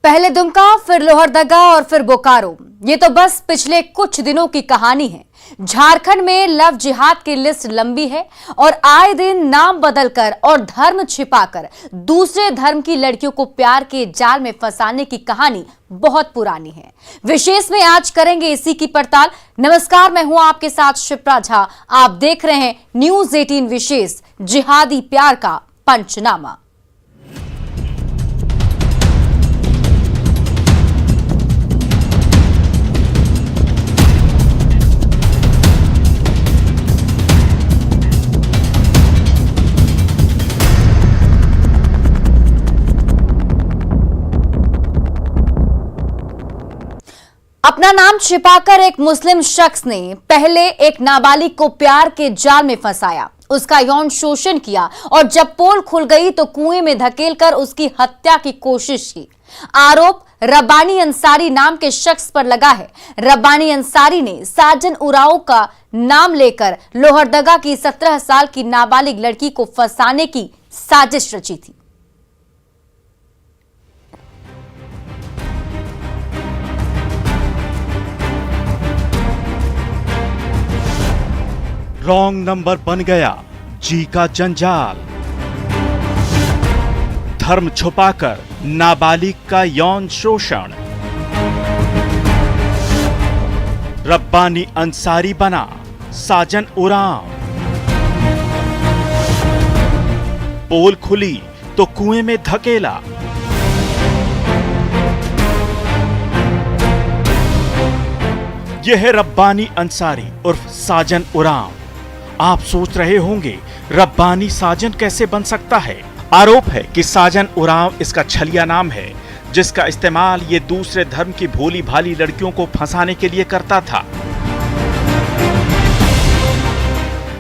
पहले दुमका, फिर लोहरदगा और फिर बोकारो। ये तो बस पिछले कुछ दिनों की कहानी है। झारखंड में लव जिहाद की लिस्ट लंबी है और आए दिन नाम बदलकर और धर्म छिपाकर दूसरे धर्म की लड़कियों को प्यार के जाल में फंसाने की कहानी बहुत पुरानी है। विशेष में आज करेंगे इसी की पड़ताल। नमस्कार, मैं हूं आपके साथ शिप्रा झा। आप देख रहे हैं न्यूज 18 विशेष, जिहादी प्यार का पंचनामा। अपना नाम छिपाकर एक मुस्लिम शख्स ने पहले एक नाबालिग को प्यार के जाल में फंसाया, उसका यौन शोषण किया और जब पोल खुल गई तो कुएं में धकेलकर उसकी हत्या की कोशिश की। आरोप रब्बानी अंसारी नाम के शख्स पर लगा है। रब्बानी अंसारी ने साजन उरांव का नाम लेकर लोहरदगा की 17 साल की नाबालिग लड़की को फंसाने की साजिश रची थी। रॉन्ग नंबर बन गया जी का जंजाल। धर्म छुपाकर नाबालिग का यौन शोषण। रब्बानी अंसारी बना साजन उरांव। पोल खुली तो कुएं में धकेला। यह है रब्बानी अंसारी उर्फ साजन उरांव। आप सोच रहे होंगे रब्बानी साजन कैसे बन सकता है। आरोप है कि साजन उरांव इसका छलिया नाम है, जिसका इस्तेमाल ये दूसरे धर्म की भोली भाली लड़कियों को फंसाने के लिए करता था।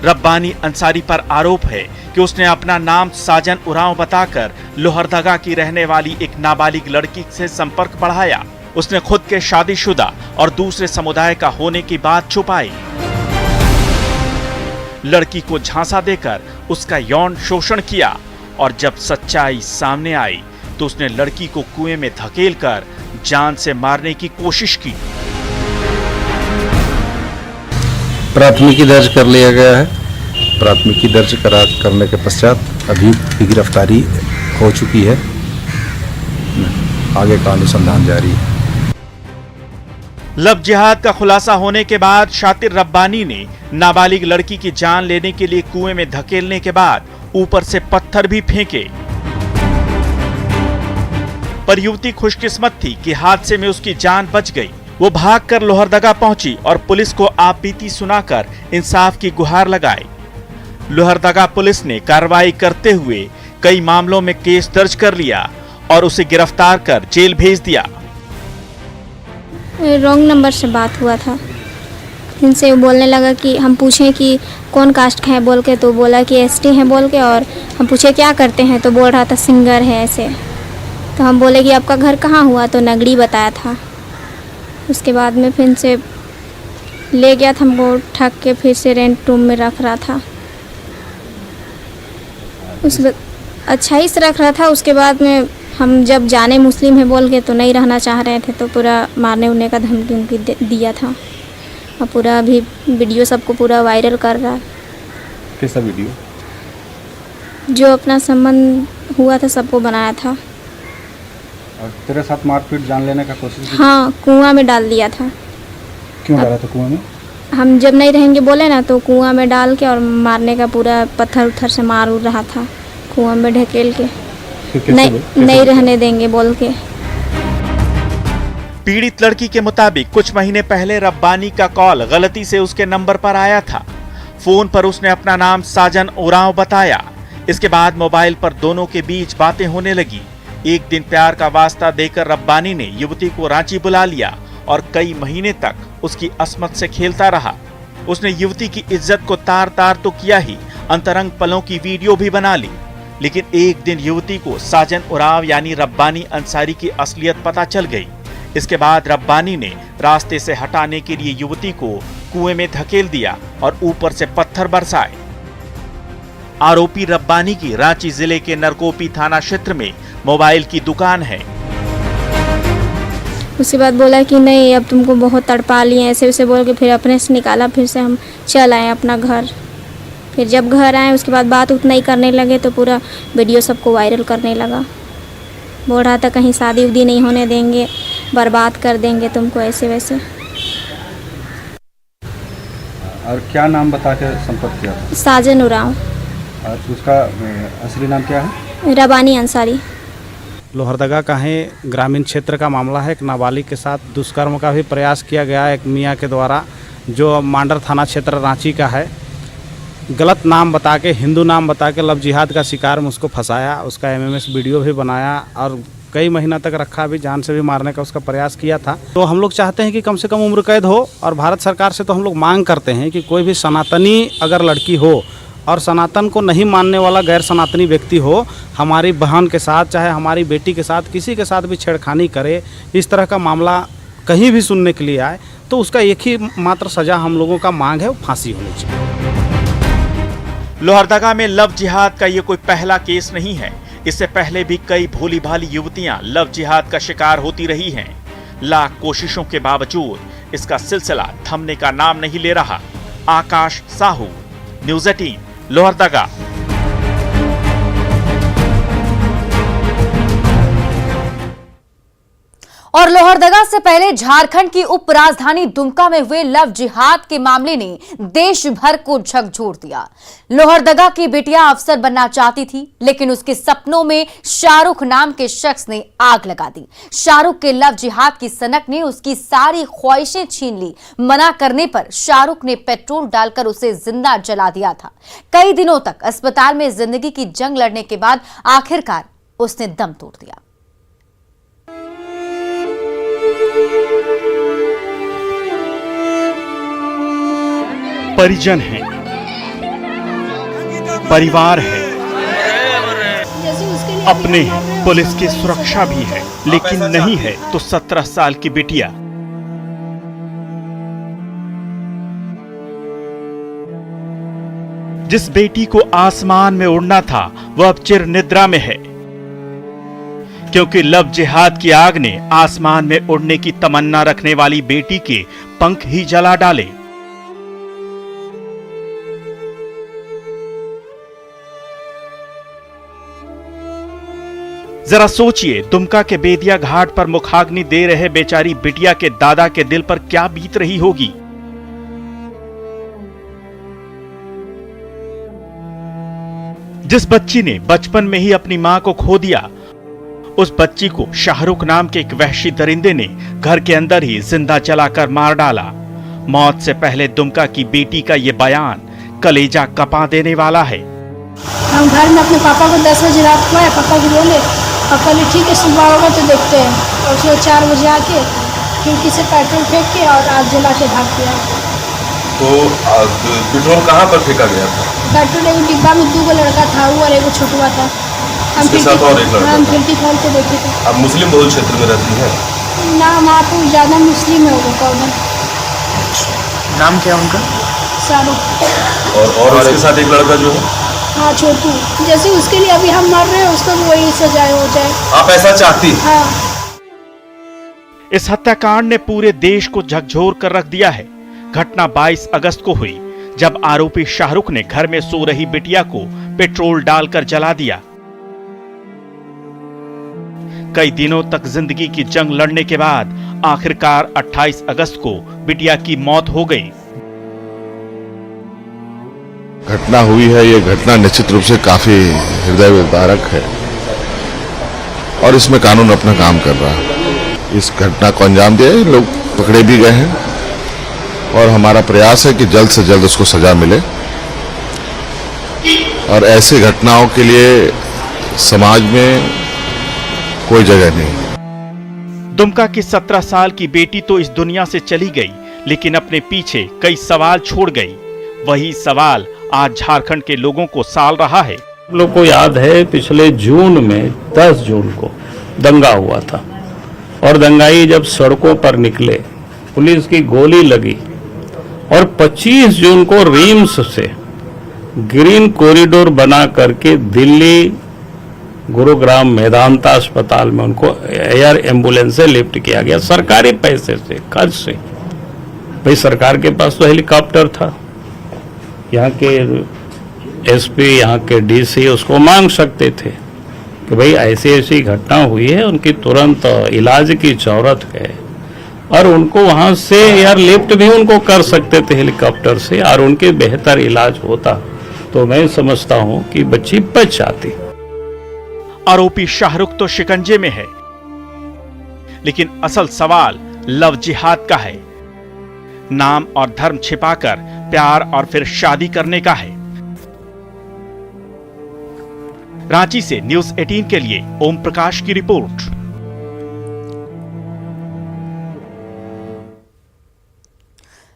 रब्बानी अंसारी पर आरोप है कि उसने अपना नाम साजन उरांव बताकर लोहरदगा की रहने वाली एक नाबालिग लड़की से संपर्क बढ़ाया। उसने खुद के शादीशुदा और दूसरे समुदाय का होने की बात छुपाई। लड़की को झांसा देकर उसका यौन शोषण किया और जब सच्चाई सामने आई तो उसने लड़की को कुएं में धकेलकर जान से मारने की कोशिश की। प्राथमिकी दर्ज कर लिया गया है। प्राथमिकी दर्ज करने के पश्चात अभियुक्त की गिरफ्तारी हो चुकी है। आगे का अनुसंधान जारी है। लव जिहाद का खुलासा होने के बाद शातिर रब्बानी ने नाबालिग लड़की की जान लेने के लिए कुएं में धकेलने के बाद ऊपर से पत्थर भी फेंके। पर युवती खुशकिस्मत थी कि हादसे में उसकी जान बच गई। वो भागकर लोहरदगा पहुंची और पुलिस को आपबीती सुनाकर इंसाफ की गुहार लगाई। लोहरदगा पुलिस ने कार्रवाई करते हुए कई मामलों में केस दर्ज कर लिया और उसे गिरफ्तार कर जेल भेज दिया। रॉन्ग नंबर से बात हुआ था। इनसे वो बोलने लगा कि हम पूछें कि कौन कास्ट का है बोल के, तो बोला कि एसटी है बोल के, और हम पूछे क्या करते हैं तो बोल रहा था सिंगर है ऐसे। तो हम बोले कि आपका घर कहाँ हुआ, तो नगड़ी बताया था। उसके बाद में फिर से ले गया था, हमको ठग के फिर से रेंट रूम में रख रहा था। अच्छा ही से रख रहा था। उसके बाद में हम जब जाने मुस्लिम है बोल के तो नहीं रहना चाह रहे थे, तो पूरा मारने उड़ने का धमकी उनकी दिया था। और पूरा अभी वीडियो सबको पूरा वायरल कर रहा है। कैसा वीडियो? जो अपना संबंध हुआ था सबको बनाया था। और तेरे साथ मारपीट जान लेने का कोशिश की? हाँ, कुआं में डाल दिया था। क्यों डाला था कुआं में? हम जब नहीं रहेंगे बोले ना, तो कुआं में डाल के और मारने का पूरा पत्थर उथर से मार उड़ रहा था, कुआं में ढकेल के। नहीं रहने देंगे बोल के। पीड़ित लड़की के मुताबिक कुछ महीने पहले रब्बानी का कॉल गलती से उसके नंबर पर आया था। फोन पर उसने अपना नाम साजन उरांव बताया। इसके बाद मोबाइल पर दोनों के बीच बातें होने लगी। एक दिन प्यार का वास्ता देकर रब्बानी ने युवती को रांची बुला लिया और कई महीने तक उसकी अस्मत से खेलता रहा। उसने युवती की इज्जत को तार तार तो किया ही, अंतरंग पलों की वीडियो भी बना ली। लेकिन एक दिन युवती को साजन उरांव यानी रब्बानी अंसारी की असलियत पता चल गई। इसके बाद रब्बानी ने रास्ते से हटाने के लिए युवती को कुएं में धकेल दिया और ऊपर से पत्थर बरसाए। आरोपी रब्बानी की रांची जिले के नरकोपी थाना क्षेत्र में मोबाइल की दुकान है। उसके बाद बोला कि नहीं अब तुमको बहुत तड़पा लिए, ऐसे वैसे बोल के फिर अपने से निकाला। फिर से हम चल आए अपना घर। फिर जब घर आए उसके बाद बात उतना ही करने लगे तो पूरा वीडियो सबको वायरल करने लगा। बोल रहा था कहीं शादी उदी नहीं होने देंगे, बर्बाद कर देंगे तुमको, ऐसे वैसे। और क्या नाम बता के संपर्क किया था? साजन उरांव। और उसका असली नाम क्या है? रबानी अंसारी। लोहरदगा का है ग्रामीण क्षेत्र का मामला है। एक नाबालिग के साथ दुष्कर्म का भी प्रयास किया गया एक मियाँ के द्वारा, जो मांडर थाना क्षेत्र रांची का है। गलत नाम बता के, हिंदू नाम बता के लव जिहाद का शिकार में उसको फंसाया, उसका एमएमएस वीडियो भी बनाया और कई महीना तक रखा भी, जान से भी मारने का उसका प्रयास किया था। तो हम लोग चाहते हैं कि कम से कम उम्र कैद हो, और भारत सरकार से तो हम लोग मांग करते हैं कि कोई भी सनातनी अगर लड़की हो और सनातन को नहीं मानने वाला गैर सनातनी व्यक्ति हो, हमारी बहन के साथ चाहे हमारी बेटी के साथ किसी के साथ भी छेड़खानी करे, इस तरह का मामला कहीं भी सुनने के लिए आए, तो उसका एक ही मात्र सज़ा हम लोगों का मांग है, वो फांसी होनी चाहिए। लोहरदगा में लव जिहाद का ये कोई पहला केस नहीं है। इससे पहले भी कई भोली भाली युवतियां लव जिहाद का शिकार होती रही हैं। लाख कोशिशों के बावजूद इसका सिलसिला थमने का नाम नहीं ले रहा। आकाश साहू, न्यूज़ 18, लोहरदगा। और लोहरदगा से पहले झारखंड की उप राजधानी दुमका में हुए लव जिहाद के मामले ने देश भर को झकझोर दिया। लोहरदगा की बिटिया अफसर बनना चाहती थी, लेकिन उसके सपनों में शाहरुख नाम के शख्स ने आग लगा दी। शाहरुख के लव जिहाद की सनक ने उसकी सारी ख्वाहिशें छीन ली। मना करने पर शाहरुख ने पेट्रोल डालकर उसे जिंदा जला दिया था। कई दिनों तक अस्पताल में जिंदगी की जंग लड़ने के बाद आखिरकार उसने दम तोड़ दिया। परिजन है, परिवार है, अपने हैं, पुलिस की सुरक्षा भी है, लेकिन नहीं है तो 17 साल की बिटिया। जिस बेटी को आसमान में उड़ना था वह अब चिर निद्रा में है, क्योंकि लव जिहाद की आग ने आसमान में उड़ने की तमन्ना रखने वाली बेटी के पंख ही जला डाले। जरा सोचिए, दुमका के बेदिया घाट पर मुखाग्नि दे रहे बेचारी बिटिया के दादा के दिल पर क्या बीत रही होगी। जिस बच्ची ने बचपन में ही अपनी मां को खो दिया, उस बच्ची को शाहरुख नाम के एक वहशी दरिंदे ने घर के अंदर ही जिंदा जलाकर मार डाला। मौत से पहले दुमका की बेटी का यह बयान कलेजा कपा देने वाला है। हम घर में अपने पापा को 10 बजे रात को आए, पापा को बोले, पापा ने ठीक है सुबह होगा तो देखते हैं। और उसने 4 बजे आके खिड़की से पेट्रोल फेंक के और आग जला के भाग गया। तो पेट्रोल कहाँ पर फेंका गया था? पेट्रोल एक डिब्बा में 2 लड़का था, वो और एक छुटुआ था। हम खिड़की खोल के देखे थे। आप मुस्लिम बहुल क्षेत्र में रहती हैं? ना, वहाँ तो ज़्यादा मुस्लिम है वो का। नाम क्या उनका? शाहरुख। और उसके साथ एक लड़का जो है? हाँ, छोटू। जैसे उसके लिए अभी हम मर रहे हैं, उसको भी वही सजा हो जाए। आप ऐसा चाहती? हाँ। इस हत्याकांड ने पूरे देश को झकझोर कर रख दिया है। घटना 22 अगस्त को हुई, जब आरोपी शाहरुख ने घर में सो रही बिटिया को पेट्रोल डालकर जला दिया। कई दिनों तक जिंदगी की जंग लड़ने के बाद आखिरकार 28 अगस्त को बिटिया की मौत हो गई। घटना हुई है, ये घटना निश्चित रूप से काफी हृदय विदारक है और इसमें कानून अपना काम कर रहा है। इस घटना को अंजाम दिया, लोग पकड़े भी गए हैं और हमारा प्रयास है कि जल्द से जल्द उसको सजा मिले। और ऐसी घटनाओं के लिए समाज में कोई जगह नहीं। दुमका की 17 साल की बेटी तो इस दुनिया से चली गई, लेकिन अपने पीछे कई सवाल छोड़ गई। वही सवाल आज झारखंड के लोगों को साल रहा है। हम लोग को याद है पिछले जून में 10 जून को दंगा हुआ था और दंगाई जब सड़कों पर निकले, पुलिस की गोली लगी और 25 जून को रिम्स से ग्रीन कॉरिडोर बना करके दिल्ली गुरुग्राम मेदांता अस्पताल में उनको एयर एम्बुलेंस से लिफ्ट किया गया, सरकारी पैसे से, खर्च से। भाई सरकार के पास तो हेलीकॉप्टर था, यहाँ के एसपी, यहाँ के डीसी उसको मांग सकते थे कि भाई ऐसी ऐसी घटना हुई है, उनकी तुरंत इलाज की जरूरत है, और उनको वहाँ से एयरलिफ्ट भी उनको कर सकते थे हेलीकॉप्टर से, और उनके बेहतर इलाज होता तो मैं समझता हूं कि बच्ची बच जाती। आरोपी शाहरुख तो शिकंजे में है, लेकिन असल सवाल लव जिहाद का है। नाम और धर्म छिपाकर प्यार और फिर शादी करने का है। रांची से न्यूज़ 18 के लिए ओम प्रकाश की रिपोर्ट।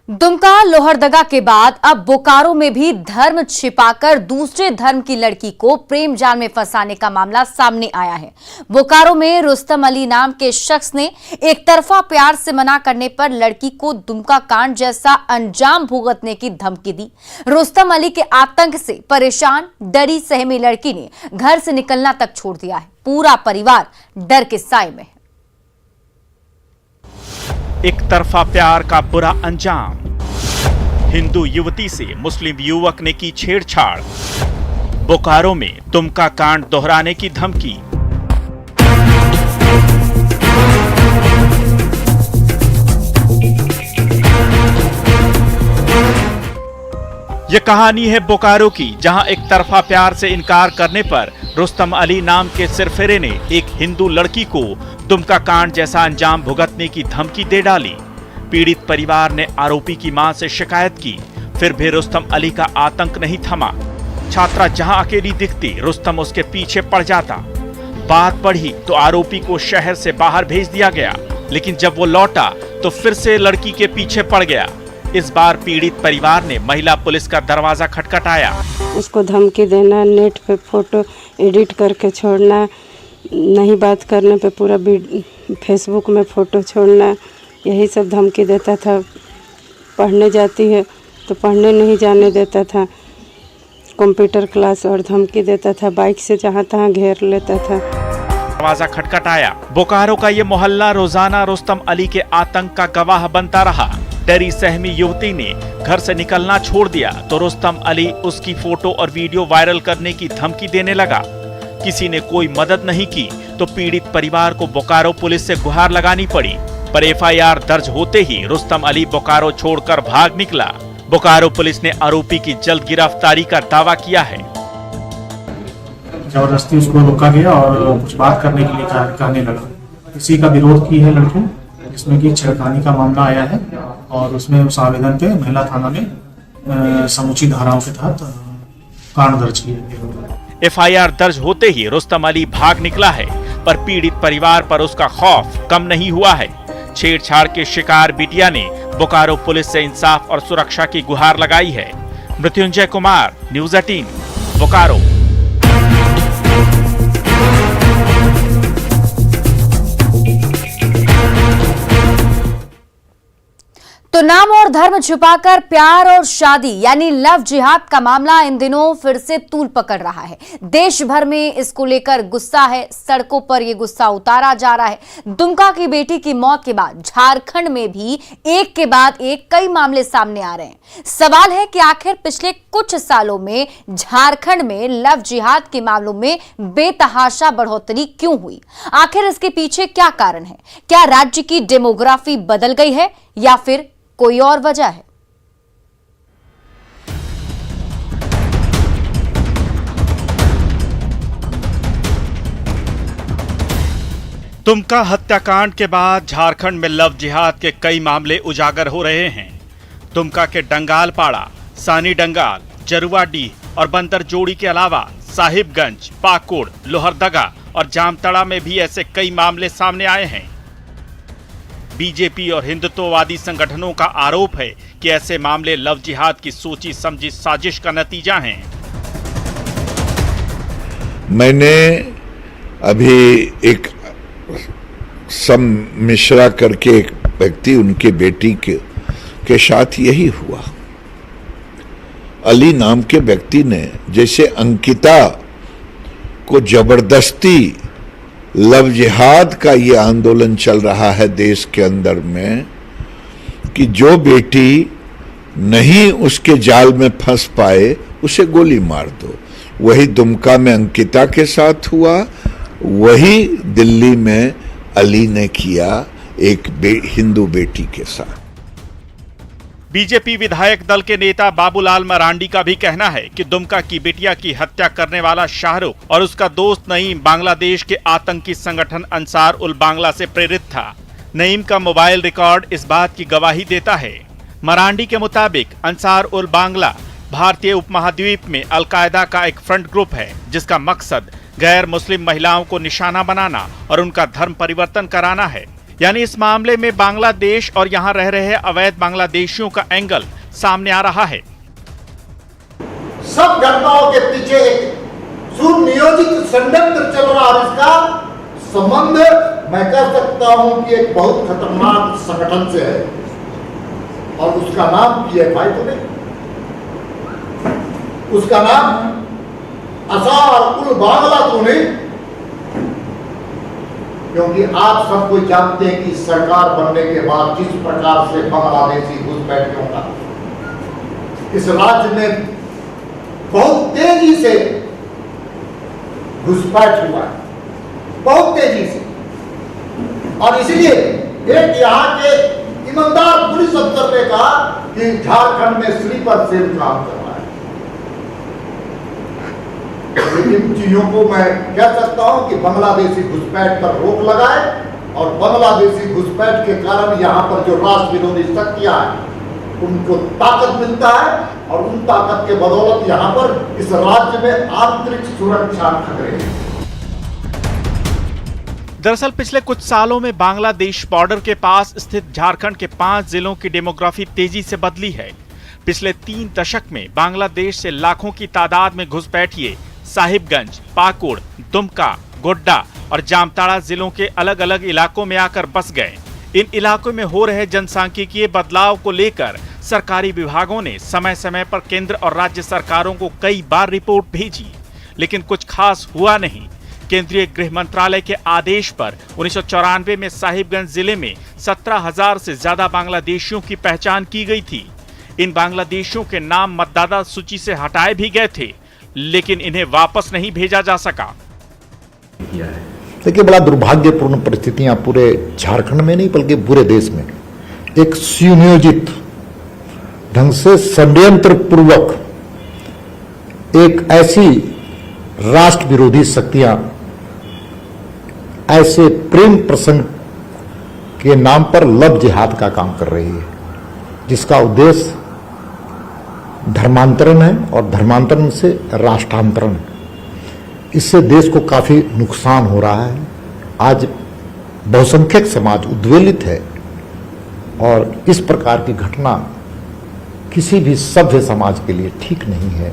दुमका लोहरदगा के बाद अब बोकारो में भी धर्म छिपाकर दूसरे धर्म की लड़की को प्रेम जाल में फंसाने का मामला सामने आया है। बोकारो में रुस्तम अली नाम के शख्स ने एक तरफा प्यार से मना करने पर लड़की को दुमका कांड जैसा अंजाम भुगतने की धमकी दी। रुस्तम अली के आतंक से परेशान डरी सहमी लड़की ने घर से निकलना तक छोड़ दिया है। पूरा परिवार डर के साए में है। एक तरफा प्यार का बुरा अंजाम। हिंदू युवती से मुस्लिम युवक ने की छेड़छाड़। बोकारो में दुमका कांड दोहराने की धमकी। यह कहानी है बोकारो की, जहां एक तरफा प्यार से इनकार करने पर रुस्तम अली नाम के सिरफिरे ने एक हिंदू लड़की को दुमका कांड जैसा अंजाम भुगतने की धमकी दे डाली। पीड़ित परिवार ने आरोपी की मां से शिकायत की, फिर भी रुस्तम अली का आतंक नहीं थमा। छात्रा जहां अकेली दिखती, रुस्तम उसके पीछे पड़ जाता। बात बढ़ी तो आरोपी को शहर से बाहर भेज दिया गया, लेकिन जब वो लौटा तो फिर से लड़की के पीछे पड़ गया। इस बार पीड़ित परिवार ने महिला पुलिस का दरवाजा खटखटाया। उसको धमकी देना, नेट पे फोटो एडिट करके छोड़ना, नहीं बात करने पे पूरा फेसबुक में फ़ोटो छोड़ना, यही सब धमकी देता था। पढ़ने जाती है तो पढ़ने नहीं जाने देता था, कंप्यूटर क्लास और धमकी देता था, बाइक से जहाँ तहाँ घेर लेता था। दरवाजा खटखटाया। बोकारो का ये मोहल्ला रोजाना रुस्तम अली के आतंक का गवाह बनता रहा। डरी सहमी युवती ने घर से निकलना छोड़ दिया तो रुस्तम अली उसकी फोटो और वीडियो वायरल करने की धमकी देने लगा। किसी ने कोई मदद नहीं की तो पीड़ित परिवार को बोकारो पुलिस से गुहार लगानी पड़ी, पर एफआईआर दर्ज होते ही रुस्तम अली बोकारो छोड़कर भाग निकला। बोकारो पुलिस ने आरोपी की जल्द गिरफ्तारी का दावा किया है। जबरदस्ती उसको रोका गया और कुछ बात करने के लिए कहने लगा। इसी का विरोध की है लड़की, जिसमें कि छेड़खानी का मामला आया है और उसमें उस आवेदन पे महिला थाना में समुचित धाराओं के तहत कांड दर्ज किया गया। एफआईआर दर्ज होते ही रुस्तम अली भाग निकला है, पर पीड़ित परिवार पर उसका खौफ कम नहीं हुआ है। छेड़छाड़ के शिकार बिटिया ने बोकारो पुलिस से इंसाफ और सुरक्षा की गुहार लगाई है। मृत्युंजय कुमार, न्यूज़ 18, बोकारो। तो नाम और धर्म छुपाकर प्यार और शादी यानी लव जिहाद का मामला इन दिनों फिर से तूल पकड़ रहा है। देश भर में इसको लेकर गुस्सा है, सड़कों पर यह गुस्सा उतारा जा रहा है। दुमका की बेटी की मौत के बाद झारखंड में भी एक के बाद एक कई मामले सामने आ रहे हैं। सवाल है कि आखिर पिछले कुछ सालों में झारखंड में लव जिहाद के मामलों में बेतहाशा बढ़ोतरी क्यों हुई? आखिर इसके पीछे क्या कारण है? क्या राज्य की डेमोग्राफी बदल गई है या फिर कोई और वजह है? दुमका हत्याकांड के बाद झारखंड में लव जिहाद के कई मामले उजागर हो रहे हैं। दुमका के डंगालपाड़ा, सानी डंगाल, जरुआडीह और बंदरजोड़ी के अलावा साहिबगंज, पाकुड़, लोहरदगा और जामतड़ा में भी ऐसे कई मामले सामने आए हैं। बीजेपी और हिंदुत्ववादी संगठनों का आरोप है कि ऐसे मामले लव जिहाद की सोची समझी साजिश का नतीजा हैं। मैंने अभी एक मिश्रा करके एक व्यक्ति, उनके बेटी के साथ यही हुआ। अली नाम के व्यक्ति ने, जैसे अंकिता को जबरदस्ती लव जिहाद का ये आंदोलन चल रहा है देश के अंदर में कि जो बेटी नहीं उसके जाल में फंस पाए उसे गोली मार दो। वही दुमका में अंकिता के साथ हुआ, वही दिल्ली में अली ने किया एक हिंदू बेटी के साथ। बीजेपी विधायक दल के नेता बाबूलाल मरांडी का भी कहना है कि दुमका की बिटिया की हत्या करने वाला शाहरुख और उसका दोस्त नईम बांग्लादेश के आतंकी संगठन अंसार उल बांग्ला से प्रेरित था। नईम का मोबाइल रिकॉर्ड इस बात की गवाही देता है। मरांडी के मुताबिक अंसार उल बांग्ला भारतीय उपमहाद्वीप में अलकायदा का एक फ्रंट ग्रुप है जिसका मकसद गैर मुस्लिम महिलाओं को निशाना बनाना और उनका धर्म परिवर्तन कराना है। यानी इस मामले में बांग्लादेश और यहाँ रह रहे अवैध बांग्लादेशियों का एंगल सामने आ रहा है। सब घटनाओं के पीछे एक सुनियोजित षड्यंत्र चल रहा है। इसका संबंध मैं कह सकता हूं कि एक बहुत खतरनाक संगठन से है और उसका नाम PFI तो नहीं, उसका नाम अंसार उल बांग्ला तो नहीं, क्योंकि आप सब कोई जानते हैं कि सरकार बनने के बाद जिस प्रकार से बांग्लादेशी घुसपैठियों का इस राज्य में बहुत तेजी से घुसपैठ हुआ है, बहुत तेजी से। और इसलिए एक यहाँ के ईमानदार पुलिस अफसर ने कहा कि झारखंड में स्लीपर सेल काम कर रहा है। लेकिन चीजों को मैं कह सकता हूं कि बांग्लादेशी घुसपैठ पर रोक लगाए और बांग्लादेशी घुसपैठ के कारण यहाँ पर जो राष्ट्र विरोधी शक्तियां हैं उनको ताकत मिलता है और उन ताकत के बदौलत यहाँ पर इस राज्य में आंतरिक सुरक्षा खतरे हैं। दरअसल पिछले कुछ सालों में बांग्लादेश बॉर्डर के पास स्थित झारखंड के 5 जिलों की डेमोग्राफी तेजी से बदली है। पिछले 3 दशक में बांग्लादेश से लाखों की तादाद में घुसपैठिए साहिबगंज, पाकुड़, दुमका, गोड्डा और जामताड़ा जिलों के अलग अलग इलाकों में आकर बस गए। इन इलाकों में हो रहे जनसांख्यिकीय बदलाव को लेकर सरकारी विभागों ने समय समय पर केंद्र और राज्य सरकारों को कई बार रिपोर्ट भेजी, लेकिन कुछ खास हुआ नहीं। केंद्रीय गृह मंत्रालय के आदेश पर 1994 में साहिबगंज जिले में 17,000 से ज्यादा बांग्लादेशियों की पहचान की गई थी। इन बांग्लादेशियों के नाम मतदाता सूची से हटाए भी गए थे, लेकिन इन्हें वापस नहीं भेजा जा सका। देखिए, बड़ा दुर्भाग्यपूर्ण परिस्थितियां पूरे झारखंड में नहीं बल्कि पूरे देश में एक सुनियोजित ढंग से षड्यंत्र पूर्वक एक ऐसी राष्ट्र विरोधी शक्तियां ऐसे प्रेम प्रसंग के नाम पर लव जिहाद का काम कर रही है, जिसका उद्देश्य धर्मांतरण है और धर्मांतरण से राष्ट्रांतरण। इससे देश को काफी नुकसान हो रहा है। आज बहुसंख्यक समाज उद्वेलित है और इस प्रकार की घटना किसी भी सभ्य समाज के लिए ठीक नहीं है।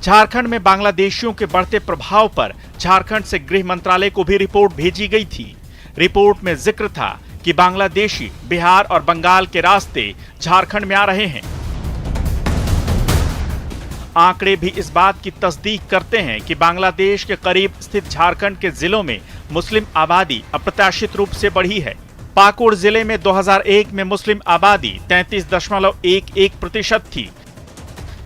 झारखंड में बांग्लादेशियों के बढ़ते प्रभाव पर झारखंड से गृह मंत्रालय को भी रिपोर्ट भेजी गई थी। रिपोर्ट में जिक्र था कि बांग्लादेशी बिहार और बंगाल के रास्ते झारखंड में आ रहे हैं। आंकड़े भी इस बात की तस्दीक करते हैं कि बांग्लादेश के करीब स्थित झारखंड के जिलों में मुस्लिम आबादी अप्रत्याशित रूप से बढ़ी है। पाकुड़ जिले में 2001 में मुस्लिम आबादी 33.11% थी,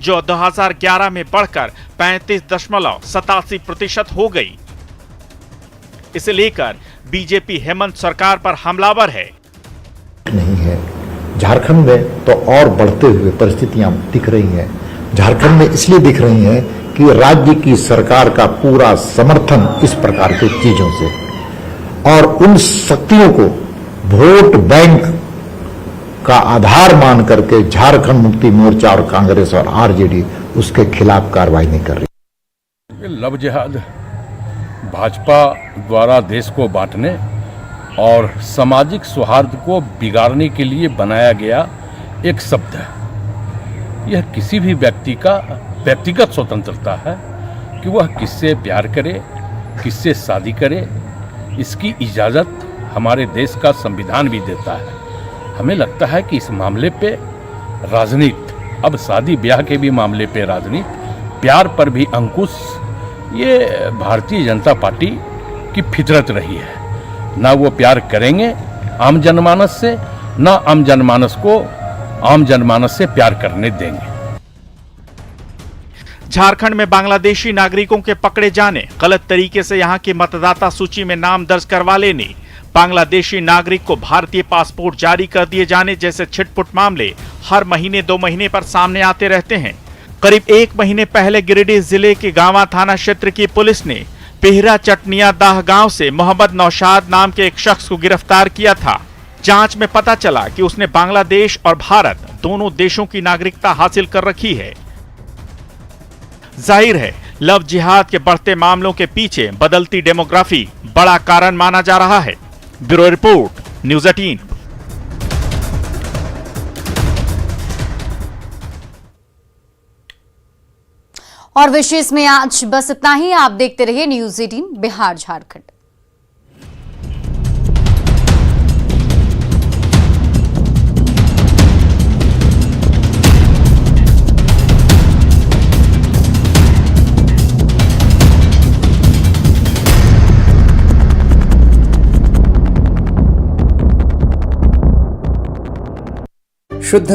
जो 2011 में बढ़कर 35.87% हो गई। इसे लेकर बीजेपी हेमंत सरकार पर हमलावर है। नहीं है, झारखंड में तो और बढ़ते हुए परिस्थितियां दिख रही हैं। झारखंड में इसलिए दिख रही हैं कि राज्य की सरकार का पूरा समर्थन इस प्रकार की चीजों से और उन शक्तियों को वोट बैंक का आधार मान करके झारखंड मुक्ति मोर्चा और कांग्रेस और आरजेडी उसके खिलाफ कार्रवाई नहीं कर रही। लव जिहाद भाजपा द्वारा देश को बांटने और सामाजिक सौहार्द को बिगाड़ने के लिए बनाया गया एक शब्द है। यह किसी भी व्यक्ति का व्यक्तिगत स्वतंत्रता है कि वह किससे प्यार करे, किससे शादी करे। इसकी इजाज़त हमारे देश का संविधान भी देता है। हमें लगता है कि इस मामले पे राजनीति, अब शादी ब्याह के भी मामले पे राजनीति प्यार पर भी अंकुश, ये भारतीय जनता पार्टी की फितरत रही है। ना वो प्यार करेंगे आम जनमानस से, ना आम जनमानस को आम जनमानस से प्यार करने देंगे। झारखंड में बांग्लादेशी नागरिकों के पकड़े जाने, गलत तरीके से यहां की मतदाता सूची में नाम दर्ज करवा लेने, बांग्लादेशी नागरिक को भारतीय पासपोर्ट जारी कर दिए जाने जैसे छिटपुट मामले हर महीने 2 महीने पर सामने आते रहते हैं। करीब 1 महीने पहले गिरिडीह जिले के गांवा थाना क्षेत्र की पुलिस ने पेहरा चटनिया दाह गांव से मोहम्मद नौशाद नाम के एक शख्स को गिरफ्तार किया था। जांच में पता चला कि उसने बांग्लादेश और भारत दोनों देशों की नागरिकता हासिल कर रखी है। जाहिर है, लव जिहाद के बढ़ते मामलों के पीछे बदलती डेमोग्राफी बड़ा कारण माना जा रहा है। Bureau report, news 18। और विशेष में आज बस इतना ही। आप देखते रहिए न्यूज़ 18 बिहार झारखंड। शुद्धता